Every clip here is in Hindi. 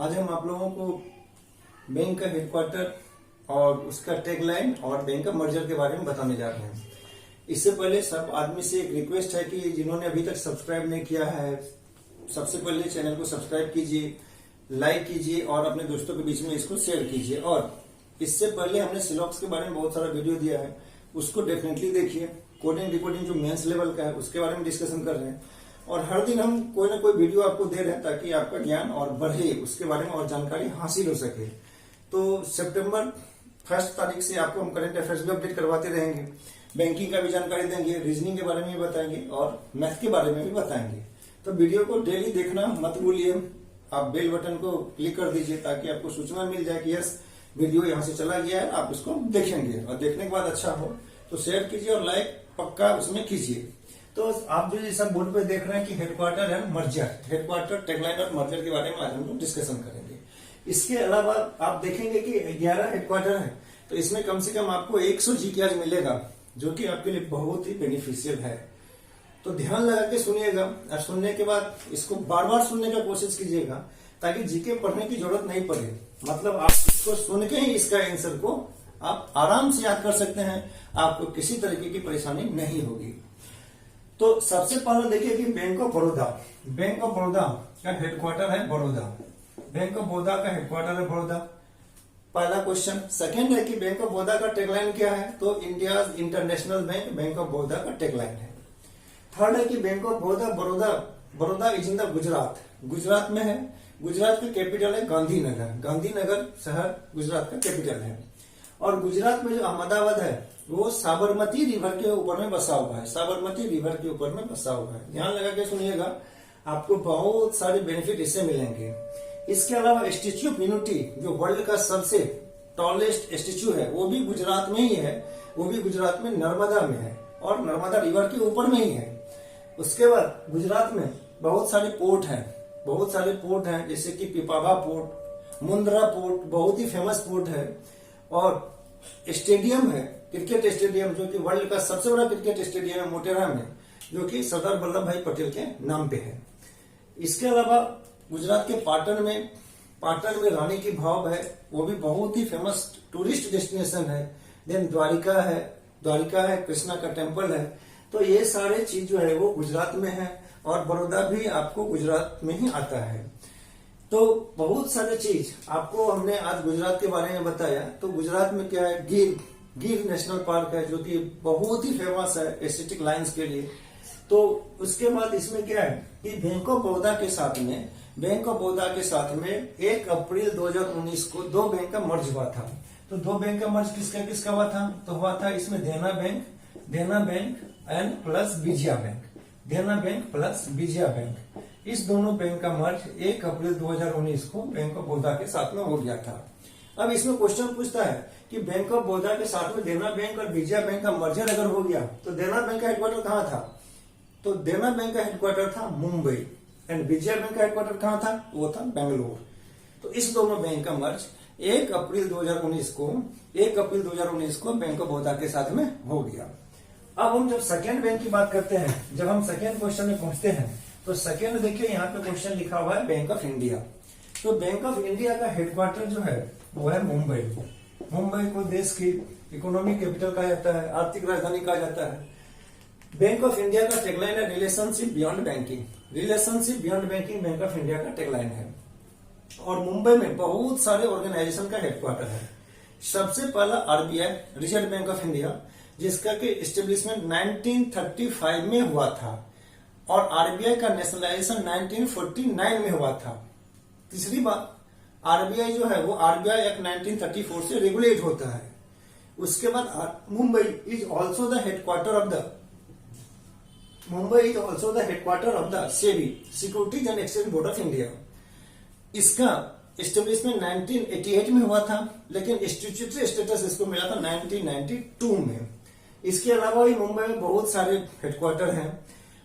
आज हम आप लोगों को बैंक का हेडक्वार्टर और उसका टैगलाइन और बैंक का मर्जर के बारे में बताने जा रहे हैं। इससे पहले सब आदमी से एक रिक्वेस्ट है कि जिन्होंने अभी तक सब्सक्राइब नहीं किया है, सबसे पहले चैनल को सब्सक्राइब कीजिए, लाइक कीजिए और अपने दोस्तों के बीच में इसको शेयर कीजिए। और इससे पहले हमने सिलॉक्स के बारे में बहुत सारा वीडियो दिया है, उसको डेफिनेटली देखिए। कोडिंग रिपोर्टिंग जो मेंस लेवल का है उसके बारे में डिस्कशन कर रहे हैं और हर दिन हम कोई ना कोई वीडियो आपको दे रहे हैं ताकि आपका ज्ञान और बढ़े, उसके बारे में और जानकारी हासिल हो सके। तो सितंबर 1 तारीख से आपको हम करंट अफेयर्स भी अपडेट करवाते रहेंगे, बैंकिंग का भी जानकारी देंगे, रीजनिंग के बारे में भी बताएंगे और मैथ के बारे में भी बताएंगे। तो वीडियो को डेली देखना मत भूलिए। आप बेल बटन को क्लिक कर दीजिए ताकि आपको सूचना मिल जाए कि यस वीडियो यहाँ से चला गया है, आप उसको देखेंगे और देखने के बाद अच्छा हो तो शेयर कीजिए और लाइक पक्का उसमें कीजिए। तो आप जो ये सब बोर्ड पे देख रहे हैं कि हेडक्वार्टर है मर्जर, हेडक्वार्टर टैगलाइन और मर्जर के बारे में आज हम लोग डिस्कशन करेंगे। इसके अलावा आप देखेंगे कि 11 हेडक्वार्टर है, तो इसमें कम से कम आपको 100 जीके आज मिलेगा, जो कि आपके लिए बहुत ही बेनिफिशियल है। तो ध्यान लगा के सुनिएगा और सुनने के बाद इसको बार बार सुनने का कोशिश कीजिएगा ताकि जीके पढ़ने की जरूरत नहीं पड़े। मतलब आप इसको सुन के ही इसका आंसर को आप आराम से याद कर सकते हैं, आपको किसी तरीके की परेशानी नहीं होगी। तो सबसे पहले देखिए कि bank of Baroda, bank of Baroda का हेडक्वार्टर है बड़ौदा, बैंक ऑफ बड़ौदा का हेडक्वार्टर है बड़ौदा, पहला क्वेश्चन। सेकंड है कि बैंक ऑफ बड़ौदा का टैगलाइन क्या है, तो India international bank, bank of Baroda का टैगलाइन है। थर्ड है कि bank of Baroda, Baroda is in the Gujarat, Gujarat में है, गुजरात का कैपिटल है गांधीनगर, गांधीनगर शहर गुजरात का कैपिटल है। और गुजरात में जो अहमदाबाद है वो साबरमती रिवर के ऊपर में बसा हुआ है, साबरमती रिवर के ऊपर में बसा हुआ है। ध्यान लगा के सुनिएगा, आपको बहुत सारे बेनिफिट इससे मिलेंगे। इसके अलावा स्टेच्यू ऑफ यूनिटी जो वर्ल्ड का सबसे टॉलेस्ट स्टेच्यू है वो भी गुजरात में ही है, वो भी गुजरात में नर्मदा में है और नर्मदा रिवर के ऊपर में ही है। उसके बाद गुजरात में बहुत सारे पोर्ट हैं, बहुत सारे पोर्ट हैं जैसे कि पिपावा पोर्ट, मुंद्रा पोर्ट बहुत ही फेमस पोर्ट है। और स्टेडियम है, क्रिकेट स्टेडियम जो कि वर्ल्ड का सबसे बड़ा क्रिकेट स्टेडियम है मोटेरा में, जो कि सरदार वल्लभ भाई पटेल के नाम पे है। इसके अलावा गुजरात के पाटन में रानी की भाव है, वो भी बहुत ही फेमस टूरिस्ट डेस्टिनेशन है। देन द्वारिका है, कृष्णा का टेम्पल है। तो ये सारे चीज जो है वो गुजरात में है और बड़ौदा भी आपको गुजरात में ही आता है। तो बहुत सारे चीज आपको हमने आज गुजरात के बारे में बताया। तो गुजरात में क्या है, गिर नेशनल पार्क है जो कि बहुत ही फेमस है एस्थेटिक लाइंस के लिए। तो उसके बाद इसमें क्या है कि बैंक ऑफ बड़ौदा के साथ में 1 अप्रैल 2019 को 2 बैंक का मर्ज हुआ था। तो 2 बैंक का मर्ज किसका हुआ था, तो हुआ था इसमें देना bank and plus Vijaya bank, देना बैंक प्लस विजया बैंक। इस दोनों बैंक का मर्ज 1 अप्रैल 2019 को बैंक ऑफ बड़ौदा के साथ में हो गया था। अब इसमें क्वेश्चन पूछता है कि बैंक ऑफ बड़ौदा के साथ में देना बैंक और विजया बैंक का मर्जर अगर हो गया तो देना बैंक का हेडक्वार्टर कहाँ था, तो देना बैंक का हेडक्वार्टर था मुंबई एंड विजया बैंक का हेडक्वार्टर कहाँ था, वो था बेंगलोर। तो इस दोनों बैंक का मर्ज 1 अप्रैल 2019 को बैंक ऑफ बड़ौदा के साथ में हो गया। अब हम जब सेकेंड बैंक की बात करते हैं, जब हम सेकेंड क्वेश्चन में पहुंचते हैं तो सेकेंड देखिए यहाँ पे क्वेश्चन लिखा हुआ है बैंक ऑफ इंडिया। तो बैंक ऑफ इंडिया का हेडक्वार्टर जो है वो है मुंबई। मुंबई को देश की इकोनॉमिक कैपिटल कहा जाता है, आर्थिक राजधानी कहा जाता है। बैंक ऑफ इंडिया का टैगलाइन है relationship beyond banking, relationship beyond banking bank of India का टैगलाइन है। और मुंबई में बहुत सारे ऑर्गेनाइजेशन का हेडक्वार्टर है। सबसे पहला RBI, reserve bank of India, जिसका कि एस्टेब्लिशमेंट 1935 में हुआ था और आरबीआई का नेशनलाइजेशन 1949 में हुआ था। तीसरी बात, आरबीआई जो है वो आरबीआई एक्ट 1934 से रेगुलेट होता है। उसके बाद Mumbai is also the headquarter of the SEBI, securities and exchange board of India. इसका एस्टेब्लिशमेंट 1988 में हुआ था, लेकिन स्टैट्यूटरी स्टेटस इसको मिला था 1992 में। इसके अलावा भी मुंबई में बहुत सारे हेडक्वार्टर हैं।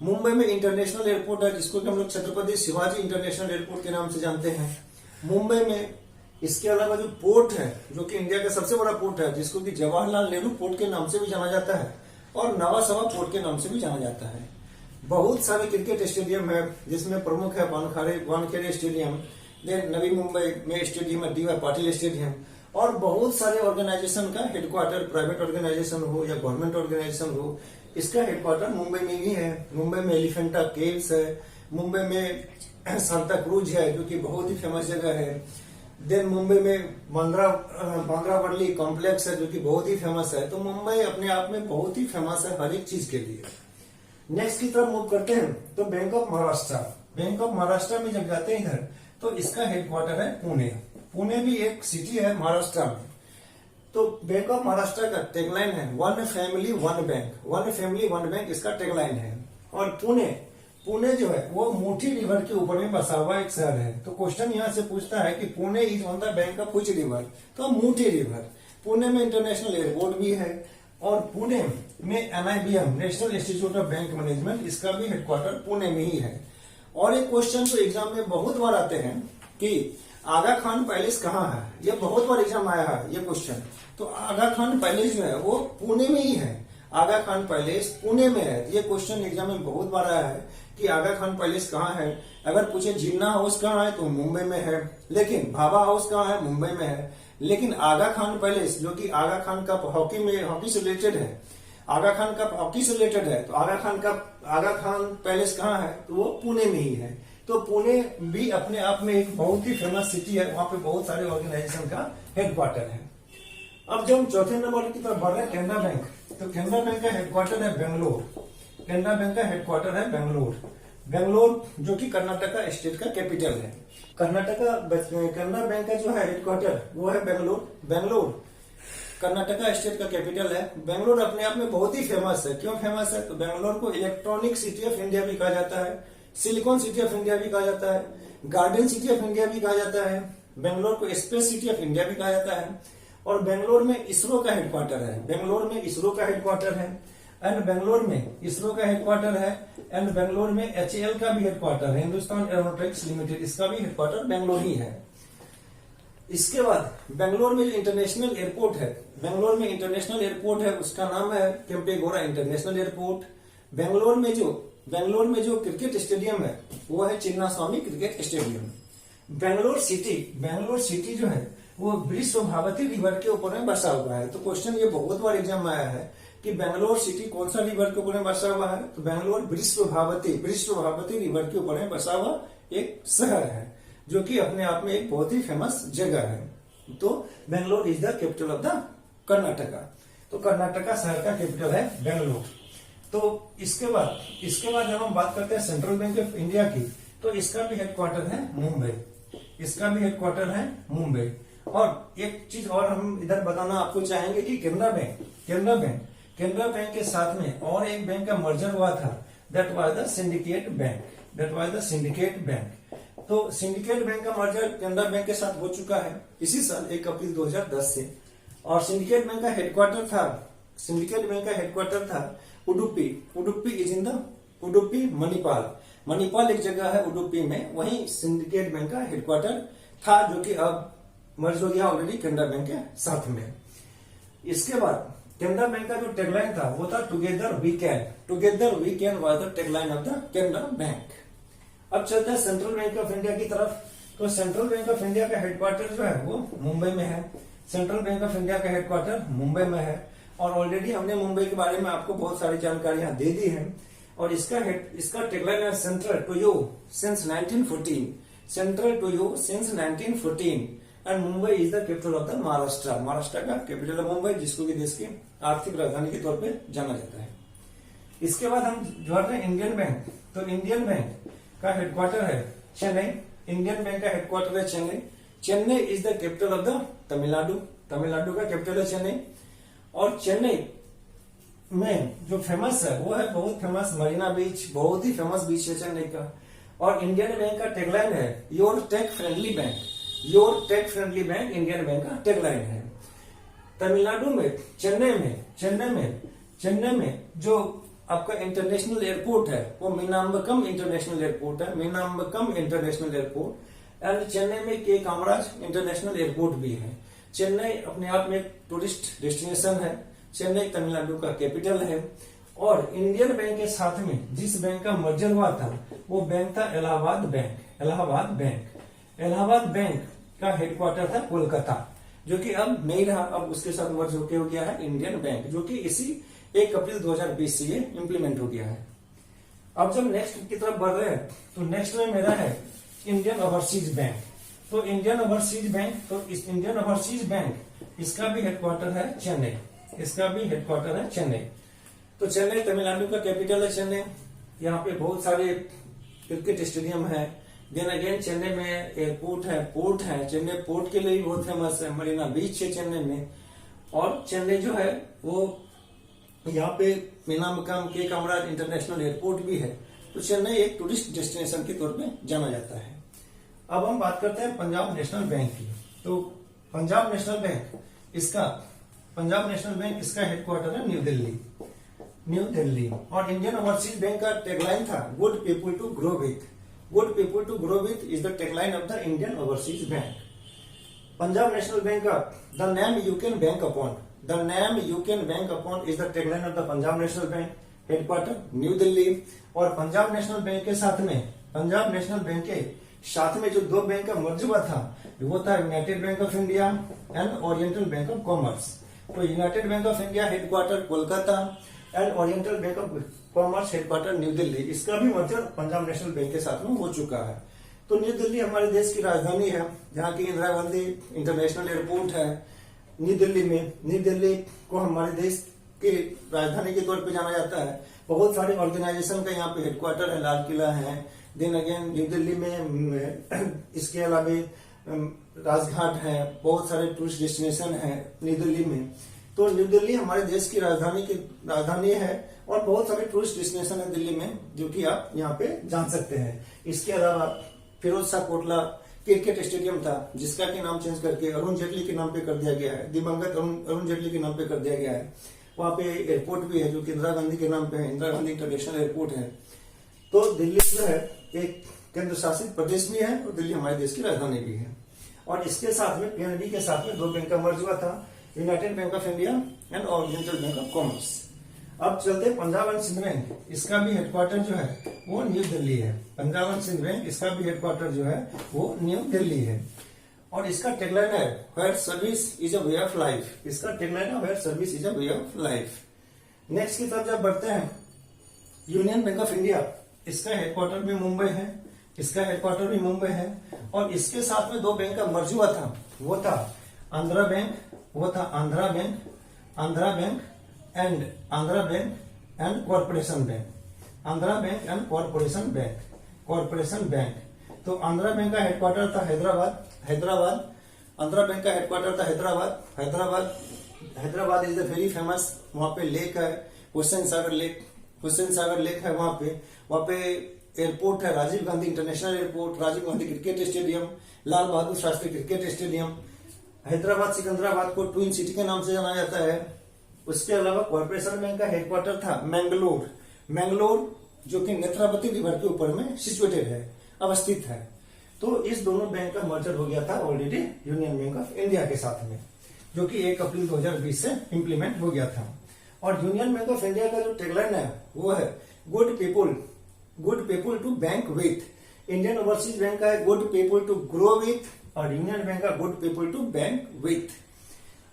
मुंबई में इंटरनेशनल एयरपोर्ट है जिसको कि हम लोग छत्रपति शिवाजी इंटरनेशनल एयरपोर्ट के नाम से जानते हैं मुंबई में। इसके अलावा जो पोर्ट है जो कि इंडिया का सबसे बड़ा पोर्ट है, जिसको कि जवाहरलाल नेहरू पोर्ट के नाम से भी जाना जाता है और नवासवा पोर्ट के नाम से भी जाना जाता है। बहुत सारे क्रिकेट स्टेडियम है जिसमें प्रमुख है वानखेड़े स्टेडियम, देन नवी मुंबई में स्टेडियम है DY पाटिल स्टेडियम, और बहुत सारे ऑर्गेनाइजेशन का हेडक्वार्टर, प्राइवेट ऑर्गेनाइजेशन हो या गवर्नमेंट ऑर्गेनाइजेशन हो, इसका हेडक्वार्टर मुंबई में ही है। मुंबई में एलिफेंटा केव्स है, मुंबई में सांता क्रूज है जो कि बहुत ही फेमस जगह है। देन मुंबई में बांद्रा वर्ली कॉम्प्लेक्स है जो कि बहुत ही फेमस है। तो मुंबई अपने आप में बहुत ही फेमस है हर एक चीज के लिए। नेक्स्ट की तरफ मूव करते हैं तो bank of Maharashtra. Bank of Maharashtra में जब जाते हैं इधर तो इसका हेडक्वार्टर है पुणे। पुणे भी एक सिटी है महाराष्ट्र में। तो बैंक ऑफ महाराष्ट्र का टैगलाइन है one family one bank, one family one bank इसका टैगलाइन है। और पुणे जो है वो मोटी रिवर के ऊपर में बसा हुआ एक शहर है। तो क्वेश्चन यहाँ से पूछता है कि Pune is on the bank of which river, तो मोटी रिवर। पुणे में इंटरनेशनल एयरपोर्ट भी है, और पुणे में NIBM national institute of bank management इसका भी हेडक्वार्टर पुणे में ही है। और एक क्वेश्चन तो एग्जाम में बहुत बार आते हैं कि आगा खान पैलेस कहाँ है, ये बहुत बार एग्जाम आया है ये क्वेश्चन। तो आगा खान पैलेस जो है वो पुणे में ही है। आगा खान पैलेस पुणे में है। ये क्वेश्चन एग्जाम में बहुत बार आया है कि आगा खान पैलेस कहाँ है। अगर पूछे जिन्ना हाउस कहाँ है तो मुंबई में है, लेकिन भाभा हाउस कहाँ है, मुंबई में है। लेकिन आगा खान पैलेस जो कि आगा खान कप हॉकी से रिलेटेड है, आगा खान कप हॉकी से रिलेटेड है, तो आगा खान पैलेस कहाँ है, तो वो पुणे में ही है। तो पुणे भी अपने आप में एक बहुत ही फेमस सिटी है, वहां पे बहुत सारे ऑर्गेनाइजेशन का हेडक्वार्टर है। अब जब हम चौथे नंबर की तरफ बढ़ रहे हैं कैनरा बैंक, तो कैनरा बैंक का हेडक्वार्टर है बेंगलोर। कैनरा बैंक का हेडक्वार्टर है बेंगलोर जो कि कर्नाटका स्टेट का कैपिटल है। कैनरा बैंक का जो है हेडक्वार्टर वो है बेंगलोर कर्नाटका स्टेट का कैपिटल है। बेंगलोर अपने आप में बहुत ही फेमस है। क्यों फेमस है, तो बेंगलोर को इलेक्ट्रॉनिक सिटी ऑफ इंडिया भी कहा जाता है, सिलिकॉन सिटी ऑफ इंडिया भी कहा जाता है, गार्डन सिटी ऑफ इंडिया भी कहा जाता है, बेंगलोर को स्पेस सिटी ऑफ इंडिया भी कहा जाता है। और बेंगलोर में इसरो का हेडक्वार्टर है, बेंगलोर में इसरो का हेडक्वार्टर है, एंड बेंगलोर में इसरो का हेडक्वार्टर है, एंड बेंगलोर में HAL का भी हेडक्वार्टर है, हिंदुस्तान एरोनॉटिक्स लिमिटेड, इसका भी हेडक्वार्टर बेंगलोर ही है। इसके बाद बेंगलोर में जो इंटरनेशनल एयरपोर्ट है, बेंगलोर में इंटरनेशनल एयरपोर्ट है, उसका नाम है केम्पेगौड़ा इंटरनेशनल एयरपोर्ट। बेंगलोर में जो क्रिकेट स्टेडियम है वो है Chinnaswamy cricket stadium. Bangalore city जो है वो विश्वभावती रिवर के ऊपर में बसा हुआ है। तो क्वेश्चन ये बहुत बार एग्जाम में आया है कि बेंगलोर सिटी कौन सा रिवर के ऊपर में बसा हुआ है, तो बेंगलोर विश्वभावती रिवर के ऊपर में बसा हुआ एक शहर है जो कि अपने आप में एक बहुत ही फेमस जगह है। तो Bangalore is the capital of the Karnataka. तो कर्नाटका शहर का कैपिटल है बेंगलोर। तो इसके बाद जब हम बात करते हैं सेंट्रल बैंक ऑफ इंडिया की, तो इसका भी हेडक्वार्टर है मुंबई। और एक चीज और हम इधर बताना आपको चाहेंगे कि केनरा बैंक के साथ में और एक बैंक का मर्जर हुआ था, that was the syndicate bank. तो सिंडिकेट बैंक का मर्जर केनरा बैंक के साथ हो चुका है इसी साल 1 अप्रैल 2010 से। और सिंडिकेट बैंक का हेडक्वार्टर था Udupi is in the Udupi Manipal एक जगह है उडुपी में, वहीं सिंडिकेट बैंक का हेडक्वार्टर था जो कि अब मर्ज हो गया ऑलरेडी केनरा बैंक के साथ में। इसके बाद केनरा बैंक का जो टैगलाइन था वो था together we can was the tagline of the Canara bank. अब चलते हैं सेंट्रल बैंक ऑफ इंडिया की तरफ। तो सेंट्रल बैंक ऑफ इंडिया का हेडक्वार्टर जो है वो मुंबई में है। सेंट्रल बैंक ऑफ इंडिया का हेडक्वार्टर मुंबई में है, और ऑलरेडी हमने मुंबई के बारे में आपको बहुत सारी जानकारियां दे दी हैं। और इसका टैगलाइन है central to you since 1914 and Mumbai is the capital of the Maharashtra का कैपिटल है मुंबई, जिसको कि देश की आर्थिक राजधानी के तौर पे जाना जाता है। इसके बाद हम जो है इंडियन बैंक, तो इंडियन बैंक का हेडक्वार्टर है चेन्नई। इंडियन बैंक का हेडक्वार्टर है Chennai is the capital of the Tamil Nadu का कैपिटल है चेन्नई। और चेन्नई में जो फेमस है वो है बहुत फेमस मरीना बीच, बहुत ही फेमस बीच है चेन्नई का। और इंडियन बैंक का टैगलाइन है your tech friendly bank Indian bank का टैगलाइन है। तमिलनाडु में चेन्नई में जो आपका इंटरनेशनल एयरपोर्ट है वो मीनाम्बकम इंटरनेशनल एयरपोर्ट एंड चेन्नई में के कामराज इंटरनेशनल एयरपोर्ट भी है। चेन्नई अपने आप में एक टूरिस्ट डेस्टिनेशन है। चेन्नई तमिलनाडु का कैपिटल है। और इंडियन बैंक के साथ में जिस बैंक का मर्जर हुआ था वो बैंक था इलाहाबाद बैंक। इलाहाबाद बैंक का हेडक्वार्टर था कोलकाता, जो कि अब नहीं रहा, अब उसके साथ मर्ज होके हो गया है इंडियन बैंक, जो कि इसी 1 अप्रैल 2020 से ये इम्प्लीमेंट हो गया है। अब जब नेक्स्ट की तरफ बढ़ रहे हैं तो नेक्स्ट में मेरा है इंडियन ओवरसीज बैंक। तो इंडियन ओवरसीज बैंक, तो इस इंडियन ओवरसीज बैंक इसका भी हेडक्वार्टर है चेन्नई, इसका भी हेडक्वार्टर है चेन्नई। तो चेन्नई तमिलनाडु का कैपिटल है चेन्नई। यहाँ पे बहुत सारे क्रिकेट स्टेडियम है। देन अगेन चेन्नई में एयरपोर्ट है, पोर्ट है, चेन्नई पोर्ट के लिए भी बहुत फेमस है, मरीना बीच है चेन्नई में। और चेन्नई जो है वो यहाँ पे मीनामकम के कामराज इंटरनेशनल एयरपोर्ट भी है। तो चेन्नई एक टूरिस्ट डेस्टिनेशन के तौर पे जाना जाता है। अब हम बात करते हैं पंजाब नेशनल बैंक की। तो पंजाब नेशनल बैंक इसका हेडक्वार्टर है न्यू दिल्ली। और इंडियन ओवरसीज बैंक का टैगलाइन था good people to grow with. Good people to grow with is the tagline of the Indian overseas bank. Punjab national bank का the name you can bank upon is the tagline of the Punjab national bank, headquarter new Delhi. और पंजाब नेशनल बैंक के साथ में जो दो बैंक का मर्ज हुआ था वो था united bank of India and oriental bank of commerce. तो united bank of India headquarter Kolkata and oriental bank of commerce headquarter new Delhi. इसका भी मर्जर पंजाब नेशनल बैंक के साथ में हो चुका है। तो न्यू दिल्ली हमारे देश की राजधानी है, जहाँ की इंदिरा गांधी इंटरनेशनल एयरपोर्ट है न्यू दिल्ली में। न्यू दिल्ली को हमारे देश की राजधानी के तौर पे जाना जाता है। बहुत सारे ऑर्गेनाइजेशन का यहाँ पे हेडक्वार्टर है, लाल किला है। देन अगेन न्यू दिल्ली में इसके अलावा राजघाट है, बहुत सारे टूरिस्ट डेस्टिनेशन है न्यू दिल्ली में। तो न्यू दिल्ली हमारे देश की राजधानी है और बहुत सारे टूरिस्ट डेस्टिनेशन है दिल्ली में, जो कि आप यहाँ पे जान सकते हैं। इसके अलावा फिरोज शाह कोटला क्रिकेट स्टेडियम था, जिसका के नाम चेंज करके अरुण जेटली के नाम पे कर दिया गया है, दिवंगत अरुण जेटली के नाम पे कर दिया गया है। वहाँ पे एयरपोर्ट भी है जो कि इंदिरा गांधी के नाम पे है, इंदिरा गांधी इंटरनेशनल एयरपोर्ट है। तो दिल्ली जो है एक केंद्र शासित प्रदेश भी है और दिल्ली हमारे देश की राजधानी भी है। और इसके साथ में पीएनबी के साथ में दो बैंक का मर्ज हुआ था, united bank of India and oriental bank of commerce. अब चलते पंजाब एंड सिंध बैंक, इसका भी हेडक्वार्टर जो है वो न्यू दिल्ली है। पंजाब एंड सिंध बैंक इसका भी हेडक्वार्टर जो है वो न्यू दिल्ली है। और इसका टैगलाइन है where service is a way of life. इसका टैगलाइन है where service is a way of life. Next की तरफ जब बढ़ते हैं, यूनियन बैंक ऑफ इंडिया, इसका हेडक्वार्टर भी मुंबई है, इसका हेडक्वार्टर भी मुंबई है। और इसके साथ में दो बैंक का मर्ज हुआ था, वो था Andhra bank and corporation bank. तो आंध्रा बैंक का हेडक्वार्टर था हैदराबाद। आंध्रा बैंक का हेडक्वार्टर था Hyderabad is the very famous, वहां पे लेक है हुसैन सागर लेक है। वहां पे एयरपोर्ट है, Rajiv Gandhi international airport, Rajiv Gandhi cricket stadium, Lal Bahadur Shastri cricket stadium. Hyderabad Secunderabad को ट्विन सिटी के नाम से जाना जाता है। उसके अलावा कॉर्पोरेशन बैंक का हेडक्वार्टर था मैंगलोर, जो कि नेत्रावती रिवर के ऊपर में सिचुएटेड है, अवस्थित है। तो इस दोनों बैंक का मर्जर हो गया था already union bank of India के साथ में, जो कि 1 अप्रैल 2020 से इंप्लीमेंट हो गया था। और यूनियन बैंक ऑफ इंडिया का जो टैगलाइन है वो है good people to bank with. Indian overseas bank का है good people to grow with, और यूनियन बैंक का good people to bank with.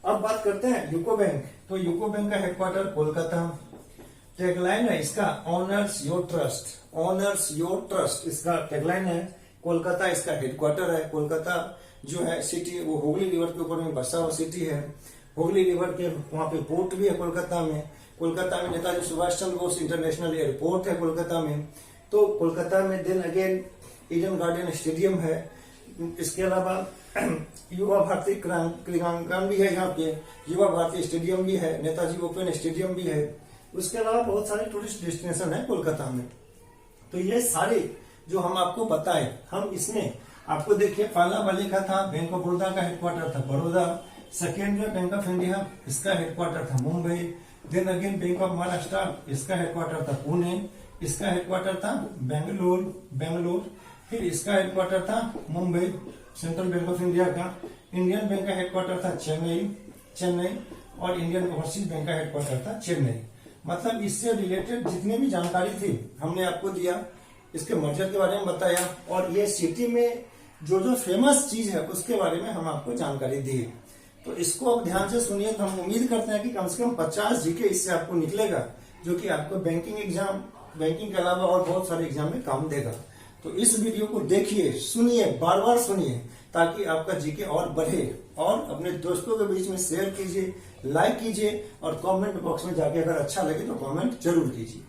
अब बात करते हैं यूको बैंक। तो यूको बैंक का हेडक्वार्टर कोलकाता। टैगलाइन है इसका ऑनर्स योर ट्रस्ट, इसका टैगलाइन है। कोलकाता इसका हेडक्वार्टर है। कोलकाता जो है सिटी वो हुगली रिवर के ऊपर में बसा हुआ सिटी है। हुगली रिवर के वहां पे पोर्ट भी है कोलकाता में नेताजी सुभाष चंद्र बोस इंटरनेशनल एयरपोर्ट है कोलकाता में। तो कोलकाता में then again Eden garden stadium है। इसके अलावा युवा भारती क्रीड़ांगन भी है, यहाँ पे युवा भारती स्टेडियम भी है, नेताजी ओपन स्टेडियम भी है। उसके अलावा बहुत सारे टूरिस्ट डेस्टिनेशन है कोलकाता में। तो ये सारे जो हम आपको बताए, हम इसमें आपको देखिए पहला वाले का था बैंक ऑफ बड़ौदा का हेडक्वार्टर था बड़ौदा। सेकेंड जो बैंक ऑफ इंडिया, इसका हेडक्वार्टर था Mumbai. Then again bank of Maharashtra, इसका हेडक्वार्टर था पुणे, इसका हेडक्वार्टर था बेंगलोर। फिर इसका हेडक्वार्टर था Mumbai, central bank of India का। इंडियन बैंक का हेडक्वार्टर था चेन्नई और इंडियन ओवरसीज बैंक का हेडक्वार्टर था चेन्नई। मतलब इससे रिलेटेड जितनी भी जानकारी थी हमने आपको दिया, इसके मर्जर के बारे में बताया। और ये सिटी में जो जो फेमस चीज है उसके बारे में हम आपको जानकारी दिए। तो इसको आप ध्यान से सुनिए। तो हम उम्मीद करते हैं कि कम से कम 50 जीके इससे आपको निकलेगा, जो कि आपको बैंकिंग एग्जाम, बैंकिंग के अलावा और बहुत सारे एग्जाम में काम देगा। तो इस वीडियो को देखिए, सुनिए, बार बार सुनिए, ताकि आपका जीके और बढ़े। और अपने दोस्तों के बीच में शेयर कीजिए, लाइक कीजिए और कमेंट बॉक्स में जाके अगर अच्छा लगे तो कमेंट जरूर कीजिए।